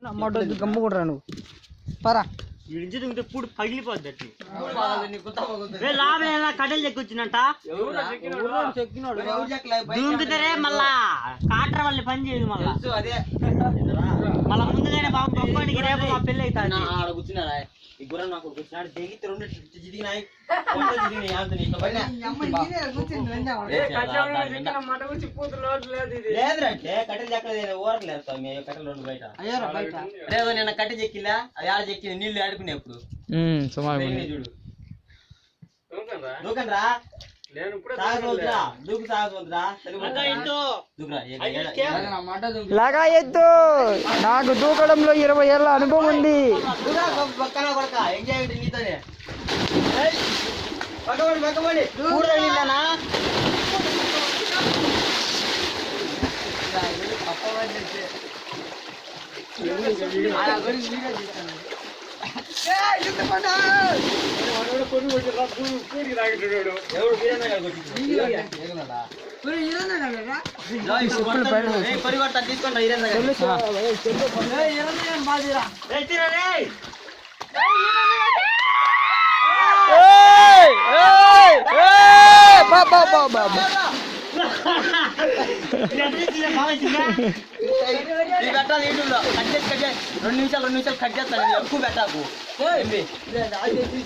నమ్మటొద్దు గమ్ముకుంటారా నువ్వు పరా ఇంటి పూడు పగిలిపోద్ది లాభం కట్టెలు చెక్కొచ్చినట్ట దూకుతారే మళ్ళా కాటర్ వాళ్ళని పని చేయదు మళ్ళా మళ్ళా ముందుగానే బాబు గొప్పడికి రేపు మా పెళ్ళి అవుతాను కూర్చున్నారా ఈ గుర్రం నాకు కూర్చున్నాడు దిగితే రెండు దిగినాయి లేదంటే కట్టెలు చెక్కలేదు ఊరలేదు కట్టెలు రెండు బయట లేదు నిన్న కట్టె చెక్కిలా అది ఆడ చెక్కి నీళ్లు ఆడుకునేప్పుడు చూడు దూకండ్రా లాగా ఎద్దు నాకు దూకడంలో 20 ఏళ్ళ అనుభవం ఉంది. పెట్టాలి యూట్యూబ్ లో 2 నిమిషాలు కట్ చేస్తాను ఎక్కువ పెట్టాకు